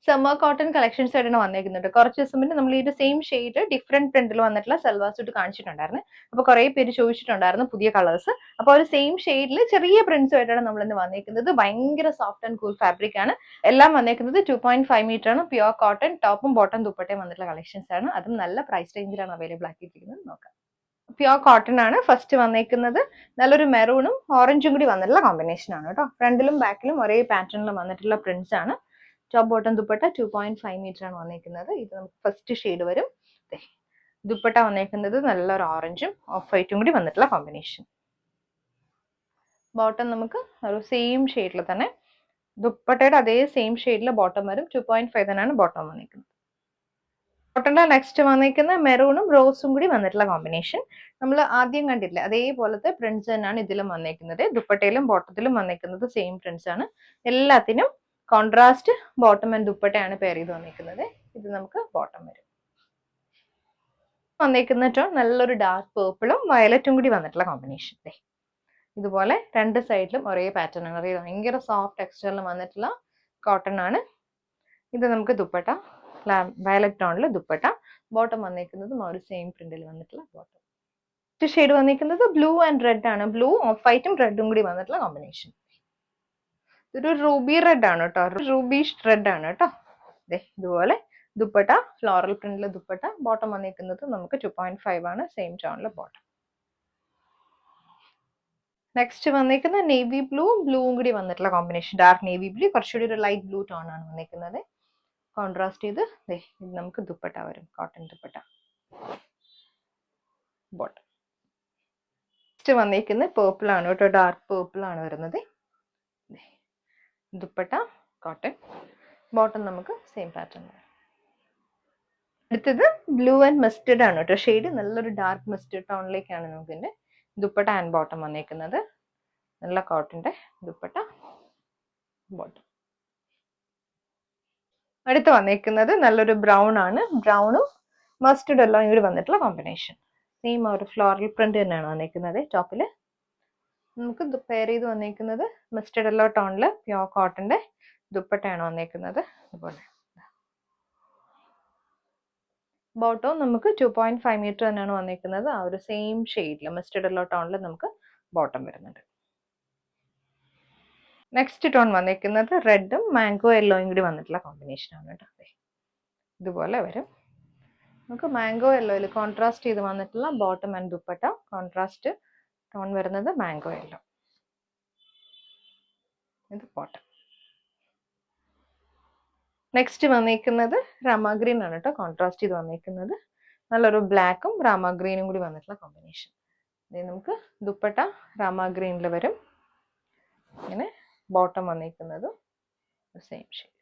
Summer cotton collections ആയിട്ടാണ് വന്നേക്കുന്നത്. കുറച്ച് ദിവസം മുന്നേ നമ്മൾ ഈ ഒരു സെയിം ഷെയ്ഡ് ഡിഫറെന്റ് പ്രിന്റിൽ വന്നിട്ടുള്ള സൽവാർ സൂട്ട് കാണിച്ചിട്ടുണ്ടായിരുന്നു. അപ്പോൾ കുറേ പേര് ചോദിച്ചിട്ടുണ്ടായിരുന്നു പുതിയ കളേഴ്സ്. അപ്പോൾ ഒരു സെയിം ഷെയ്ഡിൽ ചെറിയ പ്രിന്റ്സും ആയിട്ടാണ് നമ്മൾ ഇന്ന് വന്നേക്കുന്നത്. ഭയങ്കര സോഫ്റ്റ് ആൻഡ് കൂൾ ഫാബ്രിക് ആണ്. എല്ലാം വന്നേക്കുന്നത് 2.5 മീറ്റർ ആണ്. പ്യുവർ കോട്ടൺ ടോപ്പും ബോട്ടം ദുപ്പട്ടയും വന്നിട്ടുള്ള കളക്ഷൻസ് ആണ്. അതും നല്ല പ്രൈസ് റേഞ്ചിലാണ് അവൈലബിൾ ആക്കിയിരിക്കുന്നത്. നോക്കാം. പ്യുവർ കോട്ടൺ ആണ് ഫസ്റ്റ് വന്നേക്കുന്നത്. നല്ലൊരു മെറൂണും ഓറഞ്ചും കൂടി വന്നിട്ടുള്ള കോമ്പിനേഷൻ ആണ് കേട്ടോ. ഫ്രണ്ടിലും ബാക്കിലും ഒരേ പാറ്റേണിലും വന്നിട്ടുള്ള പ്രിന്റ്സ് ആണ്. ടോപ്പ് ബോട്ടം ദുപ്പട്ട 2.5 മീറ്റർ ആണ് വന്നേക്കുന്നത്. ഇത് നമുക്ക് ഫസ്റ്റ് ഷെയ്ഡ് വരും. ദുപ്പട്ട വന്നേക്കുന്നത് നല്ലൊരു ഓറഞ്ചും ഓഫ് വൈറ്റും കൂടി വന്നിട്ടുള്ള കോമ്പിനേഷൻ. ബോട്ടം നമുക്ക് ഒരു സെയിം ഷെയ്ഡിൽ തന്നെ ദുപ്പട്ടയുടെ അതേ സെയിം ഷെയ്ഡിൽ ബോട്ടം വരും. 2.5 തന്നെയാണ് ബോട്ടം വന്നേക്കുന്നത്. ബോട്ടന്റെ നെക്സ്റ്റ് വന്നേക്കുന്ന മെറൂണും റോസും കൂടി വന്നിട്ടുള്ള കോമ്പിനേഷൻ. നമ്മൾ ആദ്യം കണ്ടില്ലേ അതേപോലത്തെ പ്രിന്റ്സ് തന്നെയാണ് ഇതിലും വന്നേക്കുന്നത്. ദുപ്പട്ടയിലും ബോട്ടത്തിലും വന്നേക്കുന്നത് സെയിം പ്രിന്റ്സ് ആണ്. എല്ലാത്തിനും കോൺട്രാസ്റ്റ് ബോട്ടം ആൻഡ് ദുപ്പട്ടയാണ് പെയർ ചെയ്ത് വന്നേക്കുന്നത്. ഇത് നമുക്ക് ബോട്ടം വരും. വന്നേക്കുന്ന ടോൺ നല്ലൊരു ഡാർക്ക് പേർപ്പിളും വയലറ്റും കൂടി വന്നിട്ടുള്ള കോമ്പിനേഷൻ. ഇതുപോലെ രണ്ട് സൈഡിലും ഒരേ പാറ്റേൺ ആണ്. അറിയാം, ഭയങ്കര സോഫ്റ്റ് ടെക്സ്ചറിൽ വന്നിട്ടുള്ള കോട്ടൺ ആണ്. ഇത് നമുക്ക് ദുപ്പട്ട വയലറ്റ് ടോണിൽ ദുപ്പട്ട. ബോട്ടം വന്നേക്കുന്നതും ഒരു സെയിം പ്രിന്റിൽ വന്നിട്ടുള്ള ബോട്ടം. ഷെയ്ഡ് വന്നേക്കുന്നത് ബ്ലൂ ആൻഡ് റെഡ് ആണ്. ബ്ലൂ ഓഫ് വൈറ്റും റെഡും കൂടി വന്നിട്ടുള്ള കോമ്പിനേഷൻ. ഇതൊരു റൂബി റെഡ് ആണ് കേട്ടോ. റൂബിഷ് റെഡ് ആണ് കേട്ടോ. ഇതുപോലെ ദുപ്പട്ട ഫ്ലോറൽ പ്രിന്റിൽ ദുപ്പട്ട. ബോട്ടം വന്നേക്കുന്നത് നമുക്ക് 2.5 ആണ്. സെയിം ടോണിൽ ബോട്ടം. നെക്സ്റ്റ് വന്നേക്കുന്ന നേവി ബ്ലൂവും കൂടി വന്നിട്ടുള്ള കോമ്പിനേഷൻ. ഡാർക്ക് നേവി ബ്ലൂ, കുറച്ചുകൂടി ഒരു ലൈറ്റ് ബ്ലൂ ടോൺ ആണ് വന്നേക്കുന്നത്. കോൺട്രാസ്റ്റ് ചെയ്ത് ഇത് നമുക്ക് ദുപ്പട്ട വരും. കോട്ടൺ ദുപ്പട്ട. ബോട്ടം നെക്സ്റ്റ് വന്നേക്കുന്നത് പേർപ്പിൾ ആണ് കേട്ടോ. ഡാർക്ക് പേർപ്പിൾ ആണ് വരുന്നത്. ദുപ്പട്ട കോട്ടൺ. ബോട്ടം നമുക്ക് സെയിം പാറ്റേൺ വരും. അടുത്തത് ബ്ലൂ ആൻഡ് മസ്റ്റേർഡ് ആണ് കേട്ടോ. ഷെയ്ഡ് നല്ലൊരു ഡാർക്ക് മസ്റ്റേർഡ് ടോണിലേക്കാണ് നമുക്ക് ഇതിന്റെ ദുപ്പട്ട ആൻഡ് ബോട്ടം വന്നേക്കുന്നത്. നല്ല കോട്ടന്റെ ദുപ്പട്ട ബോട്ടം. അടുത്ത് വന്നേക്കുന്നത് നല്ലൊരു ബ്രൗൺ ആണ്. ബ്രൗണും മസ്റ്റേർഡ് എല്ലാം ഇവിടെ വന്നിട്ടുള്ള കോമ്പിനേഷൻ. സെയിം ഒരു ഫ്ലോറൽ പ്രിന്റ് തന്നെയാണ് വന്നേക്കുന്നത്. ടോപ്പില് നമുക്ക് പെയർ ചെയ്ത് വന്നേക്കുന്നത് മസ്റ്റേർഡ് യെല്ലോ ടോണില് പ്യോർ കോട്ടന്റെ ദുപ്പട്ടയാണ് വന്നേക്കുന്നത്. അതുപോലെ ബോട്ടവും നമുക്ക് 2.5 മീറ്റർ തന്നെയാണ് വന്നേക്കുന്നത്. ആ ഒരു സെയിം ഷെയ്ഡിൽ മസ്റ്റേർഡ് യെല്ലോ ടോണിൽ നമുക്ക് ബോട്ടം വരുന്നുണ്ട്. നെക്സ്റ്റ് ടോൺ വന്നേക്കുന്നത് റെഡും മാംഗോ യെല്ലോയും കൂടി വന്നിട്ടുള്ള കോമ്പിനേഷൻ ആണ് കേട്ടോ. ഇതുപോലെ വരും. നമുക്ക് മാംഗോ യെല്ലോയിൽ കോൺട്രാസ്റ്റ് ചെയ്ത് വന്നിട്ടുള്ള bottom and dupatta. Contrast tone വരുന്നത് മാംഗോ യെല്ലോ. ഇത് ബോട്ടം. നെക്സ്റ്റ് വന്നേക്കുന്നത് രാമ ഗ്രീൻ ആണ് കേട്ടോ. കോൺട്രാസ്റ്റ് ചെയ്ത് വന്നേക്കുന്നത് നല്ലൊരു ബ്ലാക്കും രാമ ഗ്രീനും കൂടി വന്നിട്ടുള്ള കോമ്പിനേഷൻ. നമുക്ക് ദുപ്പട്ട രാമ ഗ്രീനിൽ വരും. ഇങ്ങനെ ബോട്ടം വന്നേക്കുന്നതും സെയിം ഷെയ്ഡ്.